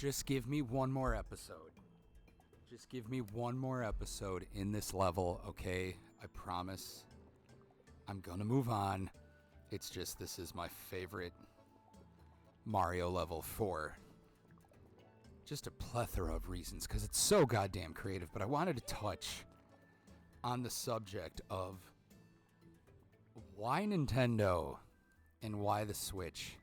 Just give me one more episode. Just give me one more episode in this level, okay? I promise. I'm gonna move on. It's just this is my favorite Mario level for just a plethora of reasons, because it's so goddamn creative. But I wanted to touch on the subject of why Nintendo and why the Switch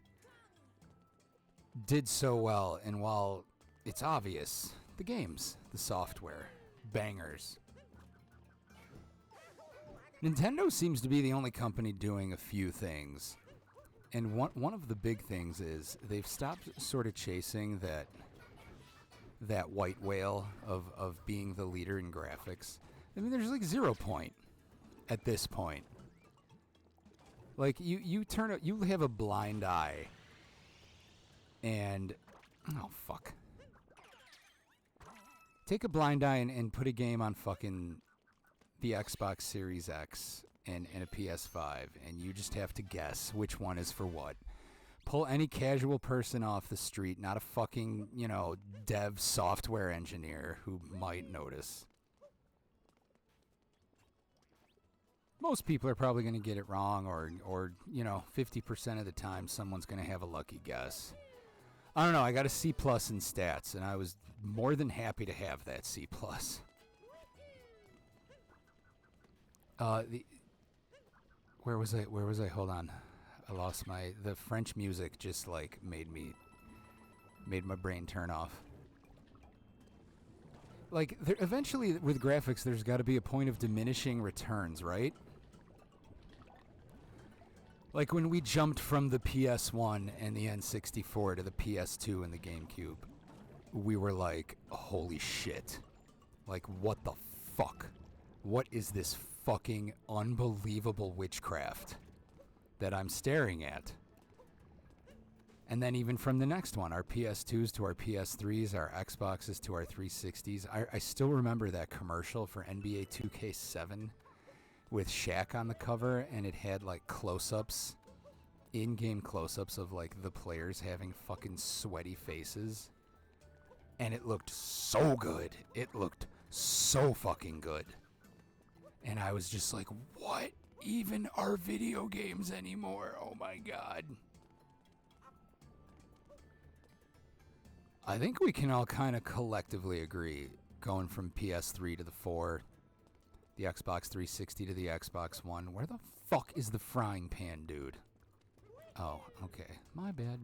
did so well. And while it's obvious, the games, the software, bangers. Nintendo seems to be the only company doing a few things. And one of the big things is they've stopped sort of chasing that white whale of being the leader in graphics. I mean, there's like 0 point at this point. Like, you have a blind eye. And, oh, fuck. Take a blind eye and put a game on fucking the Xbox Series X and a PS5, and you just have to guess which one is for what. Pull any casual person off the street, not a fucking, dev software engineer who might notice. Most people are probably going to get it wrong, or 50% of the time someone's going to have a lucky guess. I don't know, I got a C+ in stats, and I was more than happy to have that C+. Where was I? Hold on. I lost the French music just like made my brain turn off. Like, eventually with graphics there's got to be a point of diminishing returns, right? Like when we jumped from the PS1 and the N64 to the PS2 and the GameCube, we were like, holy shit. Like, what the fuck? What is this fucking unbelievable witchcraft that I'm staring at? And then even from the next one, our PS2s to our PS3s, our Xboxes to our 360s. I still remember that commercial for NBA 2K7 with Shaq on the cover, and it had like close-ups, in-game close-ups of like the players having fucking sweaty faces. And it looked so good. It looked so fucking good. And I was just like, what even are video games anymore? Oh my god. I think we can all kind of collectively agree, going from PS3 to the 4, the Xbox 360 to the Xbox One. Where the fuck is the frying pan, dude? Oh, okay. My bad.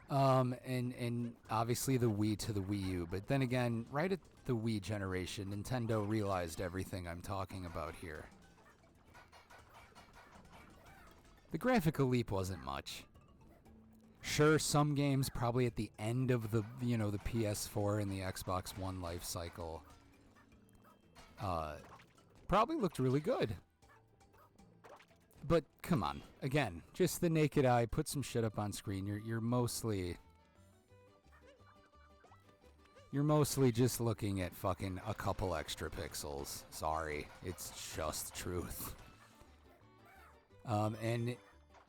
And obviously the Wii to the Wii U. But then again, right at the Wii generation, Nintendo realized everything I'm talking about here. The graphical leap wasn't much. Sure, some games probably at the end of the PS4 and the Xbox One life cycle probably looked really good. But come on, again, just the naked eye, put some shit up on screen. You're mostly just looking at fucking a couple extra pixels. Sorry, it's just truth. And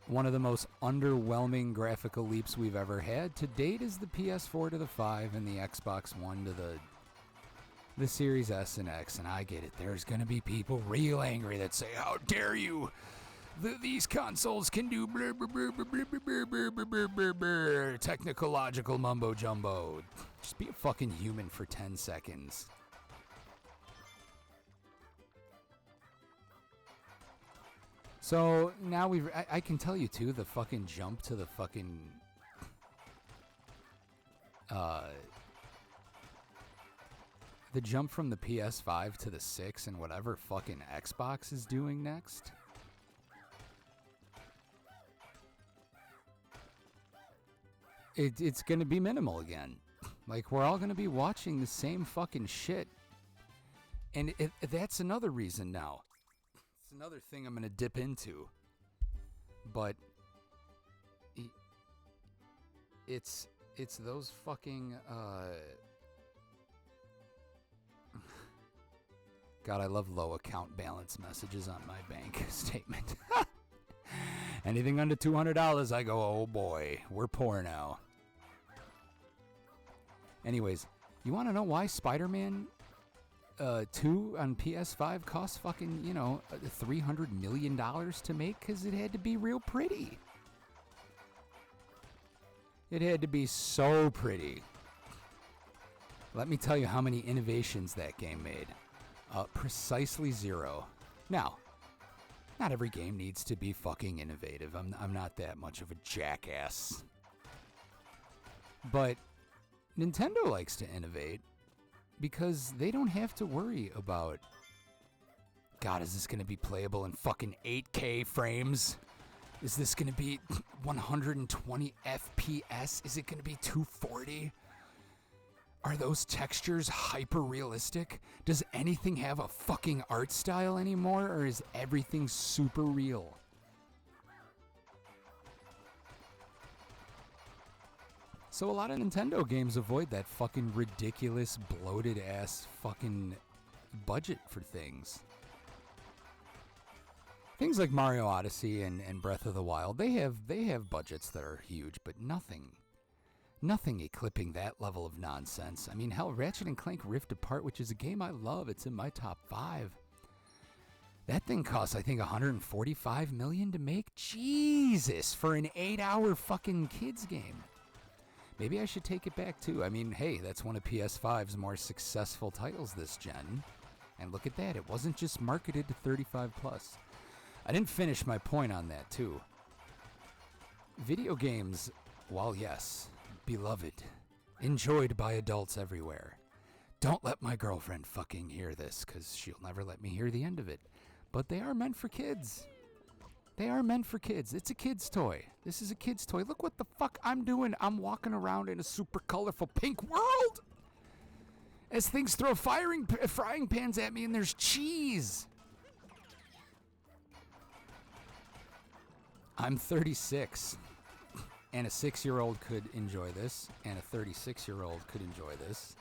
one of the most underwhelming graphical leaps we've ever had to date is the PS4 to the 5 and the Xbox One to the Series S and X. And I get it, there's gonna be people real angry that say, how dare you? These consoles can do technological mumbo jumbo. Just be a fucking human for 10 seconds. So now I can tell you too, the fucking jump to the fucking the jump from the PS5 to the 6 and whatever fucking Xbox is doing next. It's gonna be minimal again. Like, we're all gonna be watching the same fucking shit. And that's another reason now. It's another thing I'm gonna dip into. But it's those fucking God, I love low account balance messages on my bank statement. Anything under $200, I go, oh boy, we're poor now. Anyways, you want to know why Spider-Man 2 on PS5 cost fucking, $300 million to make? Because it had to be real pretty. It had to be so pretty. Let me tell you how many innovations that game made. Precisely 0. Now, not every game needs to be fucking innovative. I'm not that much of a jackass. But Nintendo likes to innovate because they don't have to worry about, God, is this going to be playable in fucking 8K frames? Is this going to be 120 FPS? Is it going to be 240? Are those textures hyper-realistic? Does anything have a fucking art style anymore, or is everything super real? So a lot of Nintendo games avoid that fucking ridiculous, bloated-ass fucking budget for things. Things like Mario Odyssey and Breath of the Wild, they have budgets that are huge, but nothing eclipsing that level of nonsense. I mean, hell, Ratchet & Clank Rift Apart, which is a game I love, it's in my top 5. That thing costs, I think, $145 million to make. Jesus, for an 8-hour fucking kids game. Maybe I should take it back, too. I mean, hey, that's one of PS5's more successful titles this gen. And look at that, it wasn't just marketed to 35+. I didn't finish my point on that, too. Video games, while yes, beloved, enjoyed by adults everywhere. Don't let my girlfriend fucking hear this, because she'll never let me hear the end of it. But they are meant for kids. They are meant for kids. It's a kid's toy. This is a kid's toy. Look what the fuck I'm doing. I'm walking around in a super colorful pink world as things throw frying pans at me and there's cheese. I'm 36. And a 6-year-old could enjoy this, and a 36-year-old could enjoy this,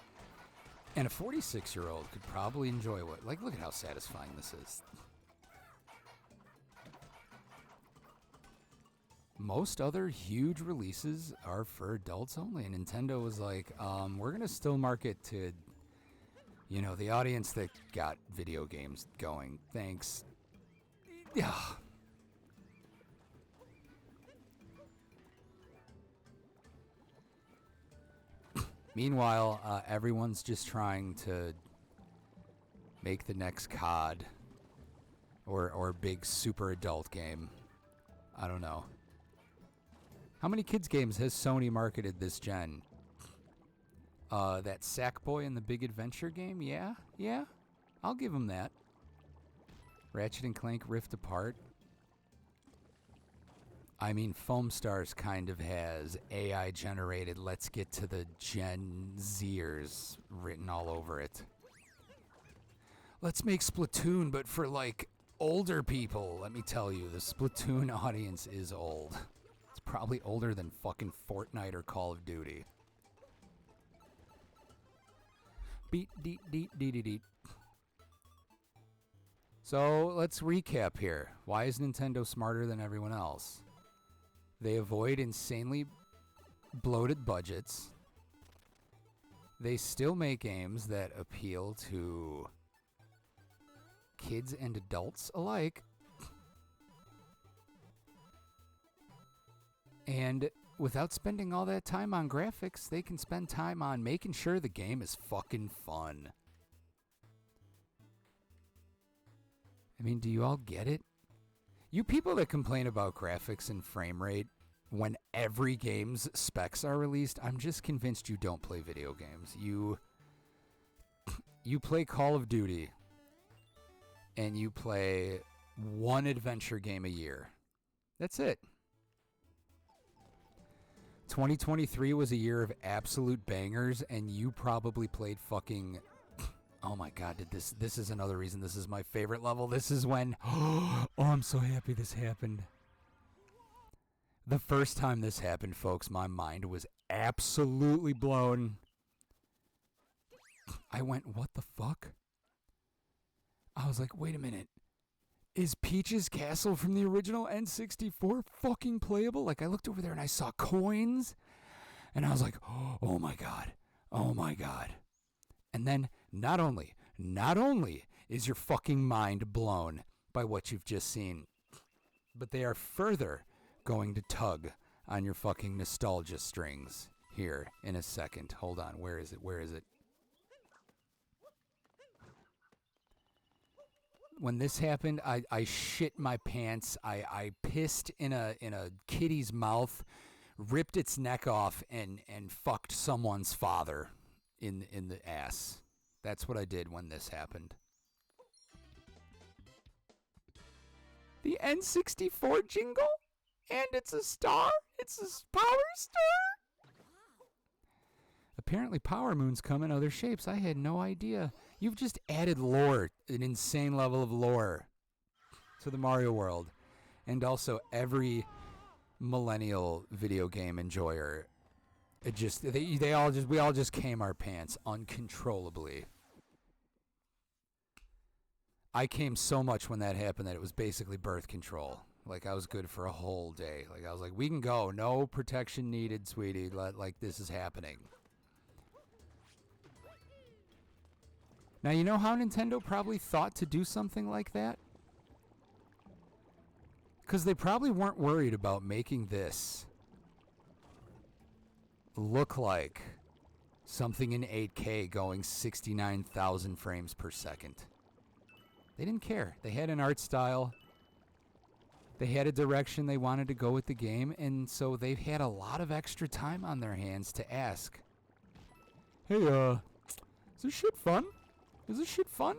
and a 46-year-old could probably enjoy what... Like, look at how satisfying this is. Most other huge releases are for adults only, and Nintendo was like, we're going to still market to, the audience that got video games going. Thanks. Yeah. Meanwhile, everyone's just trying to make the next COD or big super adult game. I don't know. How many kids games has Sony marketed this gen? That Sackboy and the Big Adventure game? Yeah. I'll give them that. Ratchet & Clank Rift Apart. I mean, Foam Stars kind of has AI-generated let's get to the Gen Zers written all over it. Let's make Splatoon, but for, like, older people. Let me tell you, the Splatoon audience is old. It's probably older than fucking Fortnite or Call of Duty. Beat, deet, deet, deet, deet. So, let's recap here. Why is Nintendo smarter than everyone else? They avoid insanely bloated budgets. They still make games that appeal to kids and adults alike. And without spending all that time on graphics, they can spend time on making sure the game is fucking fun. I mean, do you all get it? You people that complain about graphics and frame rate when every game's specs are released, I'm just convinced you don't play video games. You play Call of Duty, and you play one adventure game a year. That's it. 2023 was a year of absolute bangers, and you probably played fucking... Oh my god, this is another reason this is my favorite level. This is when... Oh, I'm so happy this happened. The first time this happened, folks, my mind was absolutely blown. I went, what the fuck? I was like, wait a minute. Is Peach's Castle from the original N64 fucking playable? Like, I looked over there and I saw coins. And I was like, oh my god. Oh my God. And then not only is your fucking mind blown by what you've just seen, but they are further going to tug on your fucking nostalgia strings here in a second. Hold on. Where is it? Where is it? When this happened, I shit my pants. I pissed in a kitty's mouth, ripped its neck off, and fucked someone's father in the ass. That's what I did when this happened. The N64 jingle? And it's a star? It's a power star? Apparently Power Moons come in other shapes. I had no idea. You've just added lore, an insane level of lore to the Mario world. And also every millennial video game enjoyer, we all just came our pants uncontrollably. I came so much when that happened that it was basically birth control. Like, I was good for a whole day. Like, I was like, we can go. No protection needed, sweetie. Like, this is happening. Now, you know how Nintendo probably thought to do something like that? Because they probably weren't worried about making this look like something in 8K going 69,000 frames per second. They didn't care. They had an art style. They had a direction they wanted to go with the game, and so they've had a lot of extra time on their hands to ask, hey, is this shit fun? Is this shit fun?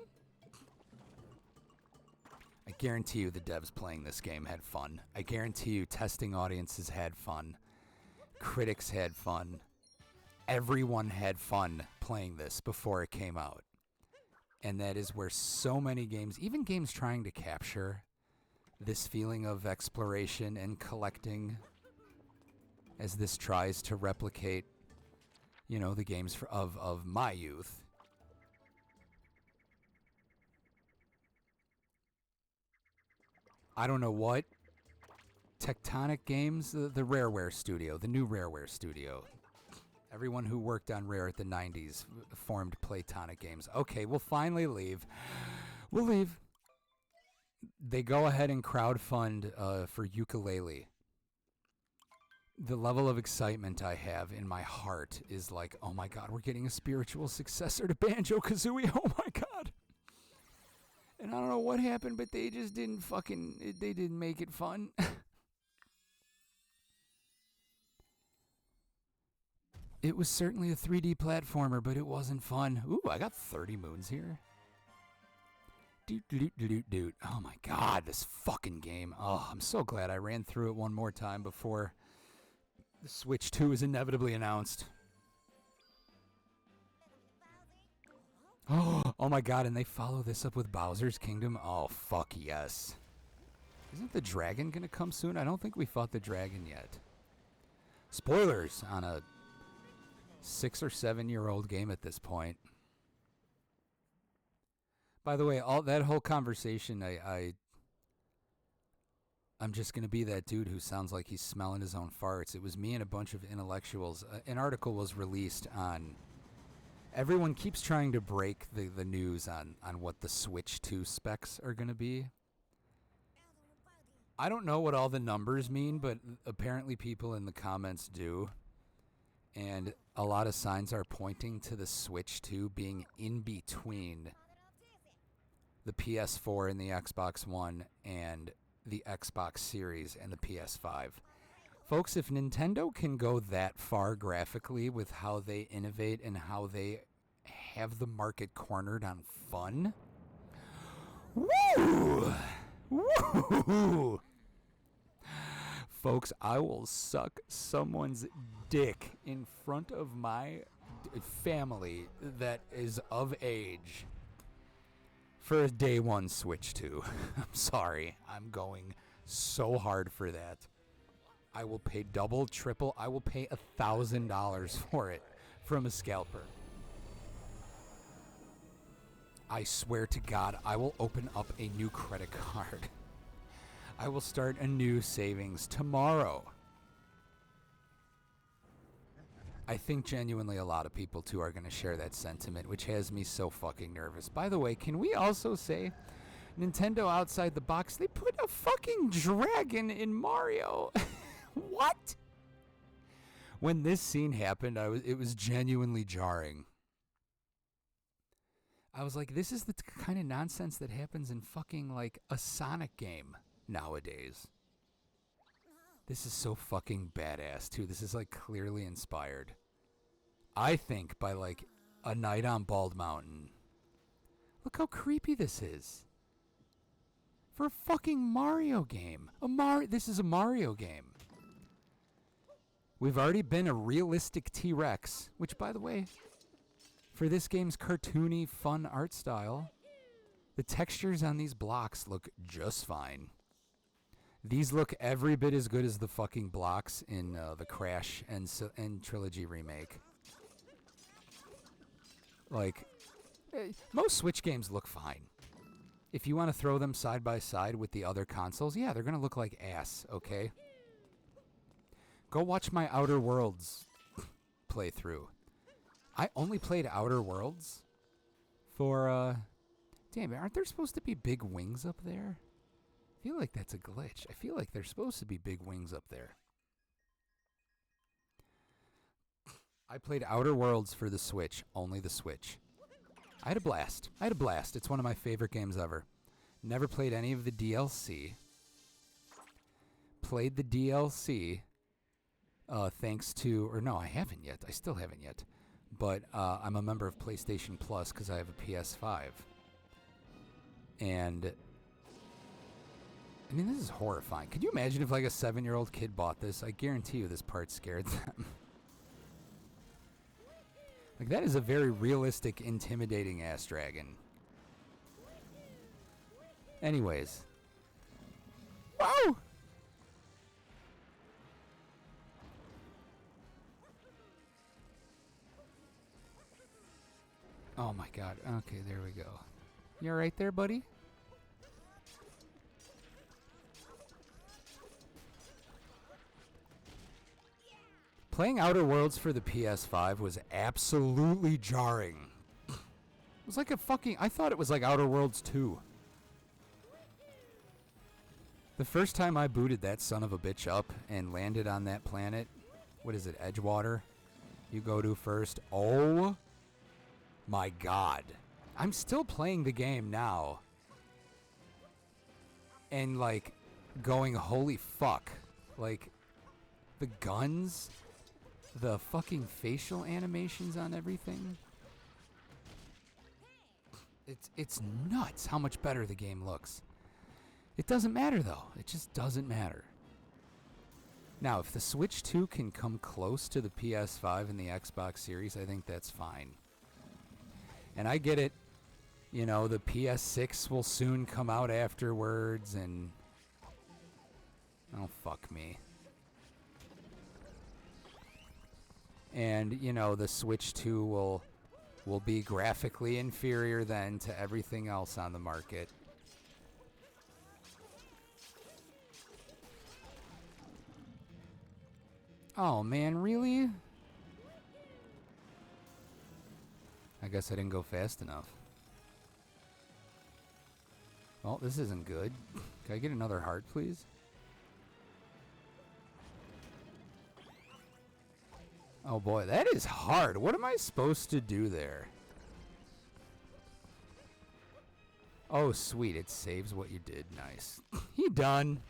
I guarantee you the devs playing this game had fun. I guarantee you testing audiences had fun. Critics had fun. Everyone had fun playing this before it came out. And that is where so many games, even games trying to capture this feeling of exploration and collecting, as this tries to replicate, you know, the games of my youth. I don't know what. Tectonic Games, the Rareware studio, the new Rareware studio. Everyone who worked on Rare at the 90s formed Playtonic Games. Okay, we'll finally leave. We'll leave. They go ahead and crowdfund for Yooka-Laylee. The level of excitement I have in my heart is like, oh my God, we're getting a spiritual successor to Banjo-Kazooie. Oh my God. And I don't know what happened, but they just didn't they didn't make it fun. It was certainly a 3D platformer, but it wasn't fun. Ooh, I got 30 moons here. Doot. Oh my God, this fucking game. Oh, I'm so glad I ran through it one more time before the Switch 2 is inevitably announced. Oh my God, and they follow this up with Bowser's Kingdom? Oh, fuck yes. Isn't the dragon gonna come soon? I don't think we fought the dragon yet. Spoilers on a 6 or 7 year old game at this point. By the way, all that whole conversation, I'm just going to be that dude who sounds like he's smelling his own farts. It was me and a bunch of intellectuals. An article was released on... Everyone keeps trying to break the news on what the Switch 2 specs are going to be. I don't know what all the numbers mean, but apparently people in the comments do. And a lot of signs are pointing to the Switch 2 being in between the PS4 and the Xbox One and the Xbox Series and the PS5. Folks, if Nintendo can go that far graphically with how they innovate and how they have the market cornered on fun, woo! Woo! Folks, I will suck someone's dick in front of my family that is of age for a day one Switch 2. I'm sorry. I'm going so hard for that. I will pay double, triple. I will pay $1,000 for it from a scalper. I swear to God, I will open up a new credit card. I will start a new savings tomorrow. I think genuinely a lot of people, too, are going to share that sentiment, which has me so fucking nervous. By the way, can we also say Nintendo outside the box, they put a fucking dragon in Mario? What? When this scene happened, it was genuinely jarring. I was like, this is the kind of nonsense that happens in fucking, like, a Sonic game nowadays. This is so fucking badass, too. This is, like, clearly inspired, I think, by, like, A Night on Bald Mountain. Look how creepy this is. For a fucking Mario game. This is a Mario game. We've already been a realistic T-Rex, which, by the way, for this game's cartoony, fun art style, the textures on these blocks look just fine. These look every bit as good as the fucking blocks in the Crash and Trilogy remake. Like, most Switch games look fine. If you want to throw them side by side with the other consoles, yeah, they're going to look like ass, okay? Go watch my Outer Worlds playthrough. I only played Outer Worlds for, damn, aren't there supposed to be big wings up there? I feel like that's a glitch. I feel like there's supposed to be big wings up there. I played Outer Worlds for the Switch, only the Switch. I had a blast. It's one of my favorite games ever. Never played any of the DLC. Played the DLC, thanks to, or no, I haven't yet. I still haven't yet. But I'm a member of PlayStation Plus because I have a PS5. And I mean, this is horrifying. Could you imagine if like a 7-year-old kid bought this? I guarantee you this part scared them. Like, that is a very realistic, intimidating ass dragon. Anyways. Whoa! Oh my god. Okay, there we go. You alright there, buddy? Playing Outer Worlds for the PS5 was absolutely jarring. It was like a fucking... I thought it was like Outer Worlds 2. The first time I booted that son of a bitch up and landed on that planet, what is it, Edgewater? You go to first. Oh my god. I'm still playing the game now. And like, going, holy fuck. Like, the guns... The fucking facial animations on everything. It's nuts how much better the game looks. It doesn't matter though. It just doesn't matter. Now, if the Switch 2 can come close to the PS5 and the Xbox Series, I think that's fine. And I get it. You know, the PS6 will soon come out afterwards and... Oh, fuck me. And, you know, the Switch 2 will be graphically inferior then to everything else on the market. Oh, man, really? I guess I didn't go fast enough. Well, this isn't good. Can I get another heart, please? Oh boy, that is hard. What am I supposed to do there? Oh, sweet. It saves what you did. Nice. You done.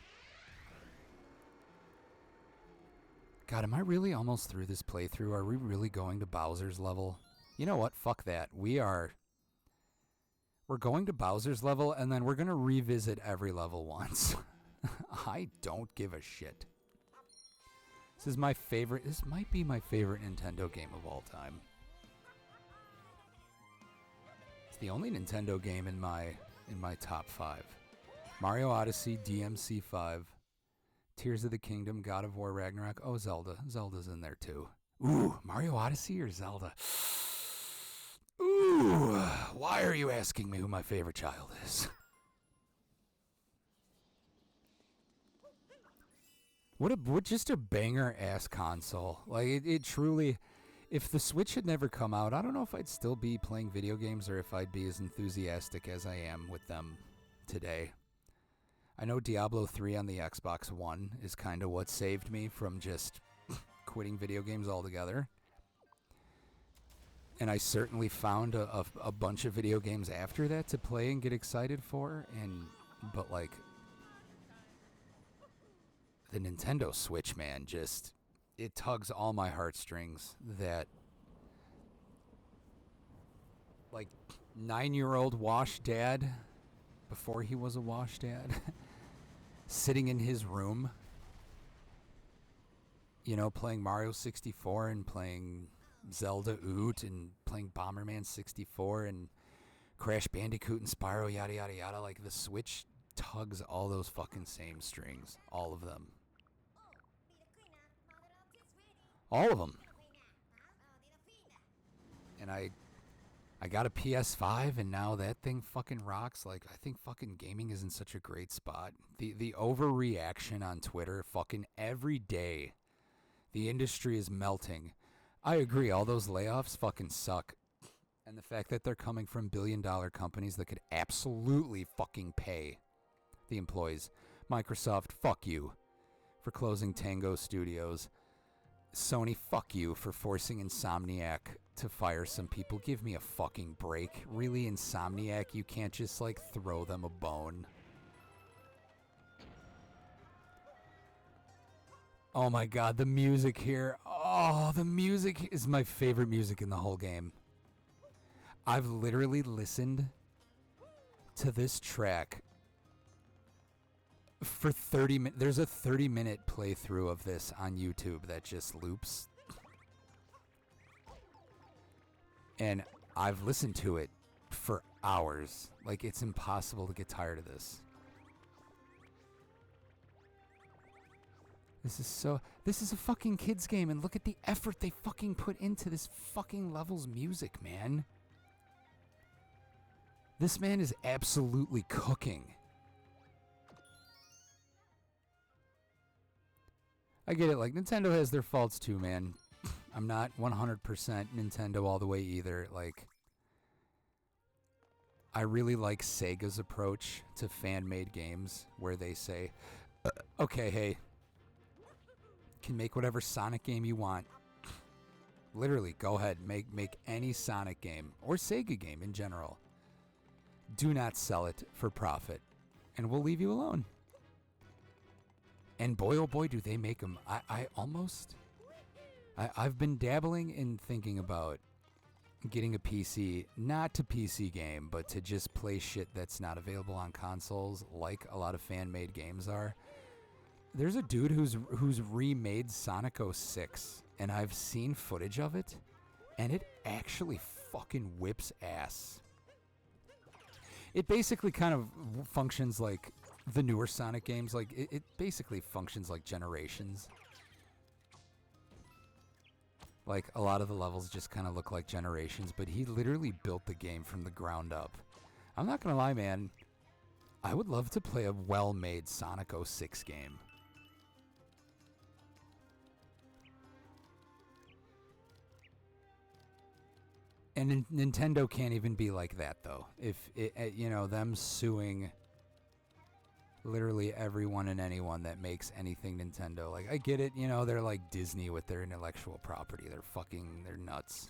God, am I really almost through this playthrough? Are we really going to Bowser's level? You know what? Fuck that. We're going to Bowser's level, and then we're going to revisit every level once. I don't give a shit. This is my favorite. This might be my favorite Nintendo game of all time. It's the only Nintendo game in my top 5. Mario Odyssey, DMC 5, Tears of the Kingdom, God of War Ragnarok. Oh, Zelda. Zelda's in there too. Ooh, Mario Odyssey or Zelda? Ooh, why are you asking me who my favorite child is? What just a banger ass console. Like it truly, If the Switch had never come out, I don't know if I'd still be playing video games or if I'd be as enthusiastic as I am with them today. I know Diablo 3 on the Xbox One is kind of what saved me from just quitting video games altogether. And I certainly found a bunch of video games after that to play and get excited for. But like, the Nintendo Switch, man, just, it tugs all my heartstrings. That, like, 9-year-old wash dad, before he was a wash dad, sitting in his room, you know, playing Mario 64 and playing Zelda Oot and playing Bomberman 64 and Crash Bandicoot and Spyro, yada yada yada. Like, the Switch tugs all those fucking same strings, all of them. All of them. And I got a PS5, and now that thing fucking rocks. Like, I think fucking gaming is in such a great spot. The overreaction on Twitter, fucking every day, the industry is melting. I agree, all those layoffs fucking suck. And the fact that they're coming from billion-dollar companies that could absolutely fucking pay the employees. Microsoft, fuck you for closing Tango Studios. Sony, fuck you for forcing Insomniac to fire some people. Give me a fucking break. Really, Insomniac? You can't just, like, throw them a bone. Oh my god, the music here. Oh, the music is my favorite music in the whole game. I've literally listened to this track for 30 minutes. There's a 30-minute playthrough of this on YouTube that just loops. And I've listened to it for hours. Like, it's impossible to get tired of this. This is a fucking kids game, and look at the effort they fucking put into this fucking level's music, man. This man is absolutely cooking. I get it, like, Nintendo has their faults too, man. I'm not 100% Nintendo all the way either. Like, I really like Sega's approach to fan-made games, where they say, okay, hey, can make whatever Sonic game you want. Literally, go ahead, make any Sonic game, or Sega game in general. Do not sell it for profit, and we'll leave you alone. And boy, oh boy, do they make them. I've been dabbling in thinking about getting a PC, not to PC game, but to just play shit that's not available on consoles, like a lot of fan-made games are. There's a dude who's remade Sonic 06, and I've seen footage of it, and it actually fucking whips ass. It basically kind of functions like the newer Sonic games. Like, it basically functions like Generations. Like, a lot of the levels just kind of look like Generations, but he literally built the game from the ground up. I'm not gonna lie, man. I would love to play a well-made Sonic 06 game. And Nintendo can't even be like that, though. If it, you know, them suing literally everyone and anyone that makes anything Nintendo. Like, I get it, you know, they're like Disney with their intellectual property. They're nuts.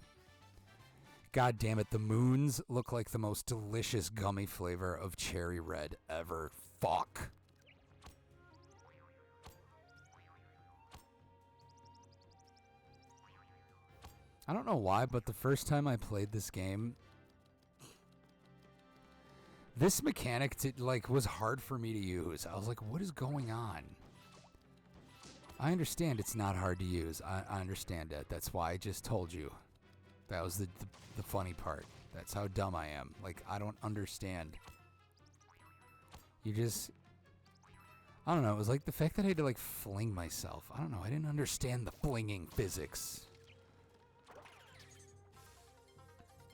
God damn it, the moons look like the most delicious gummy flavor of cherry red ever. Fuck. I don't know why, but the first time I played this game, this mechanic was hard for me to use. I was like, what is going on? I understand it's not hard to use. I understand that. That's why I just told you. That was the funny part. That's how dumb I am. Like, I don't understand. You just... I don't know. It was like the fact that I had to, like, fling myself. I don't know. I didn't understand the flinging physics.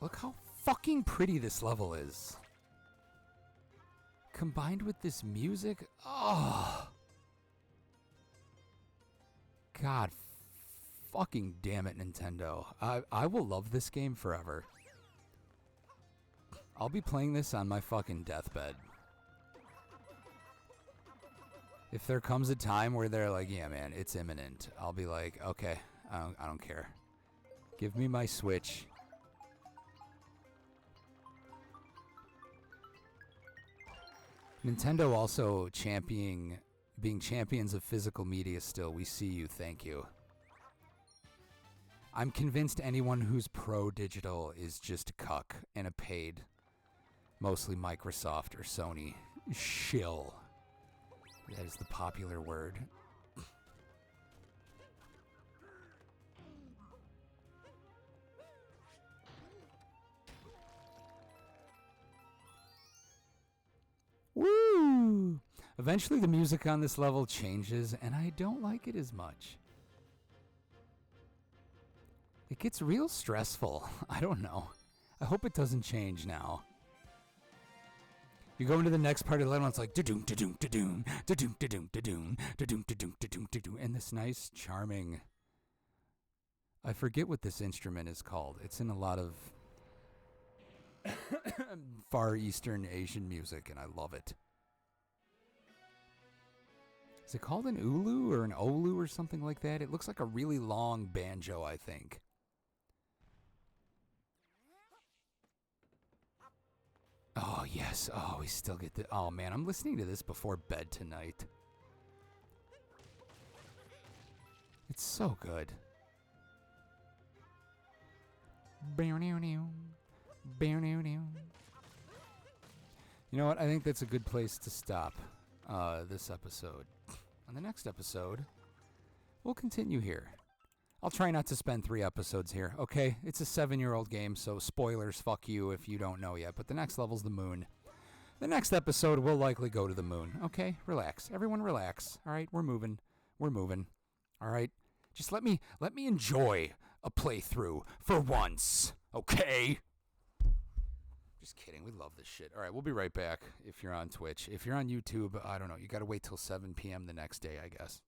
Look how fucking pretty this level is. Combined with this music, oh. God Fucking damn it, Nintendo. I will love this game forever. I'll be playing this on my fucking deathbed. If there comes a time where they're like, yeah, man, it's imminent, I'll be like, okay, I don't care. Give me my Switch. Nintendo also being champions of physical media still. We see you, thank you. I'm convinced anyone who's pro-digital is just a cuck and a paid, mostly Microsoft or Sony, shill. That is the popular word. Woo! Eventually the music on this level changes, and I don't like it as much. It gets real stressful. I don't know. I hope it doesn't change now. You go into the next part of the level, and it's like da-doom, da-doom, da-doom, da-doom, da-doom, da-doom, da-doom, da-doom, da-doom, da-doom, and this nice, charming... I forget what this instrument is called. It's in a lot of Far Eastern Asian music, and I love it. Is it called an ulu or an olu or something like that? It looks like a really long banjo, I think. Oh, yes. Oh, we still get the... Oh, man, I'm listening to this before bed tonight. It's so good. You know what? I think that's a good place to stop this episode. On the next episode, we'll continue here. I'll try not to spend 3 episodes here, okay? It's a 7-year-old game, so spoilers, fuck you if you don't know yet. But the next level's the moon. The next episode will likely go to the moon, okay? Relax. Everyone relax. All right, we're moving. We're moving. All right? Just let me enjoy a playthrough for once, okay? Just kidding. We love this shit. All right, we'll be right back if you're on Twitch. If you're on YouTube, I don't know. You got to wait till 7 p.m. the next day, I guess.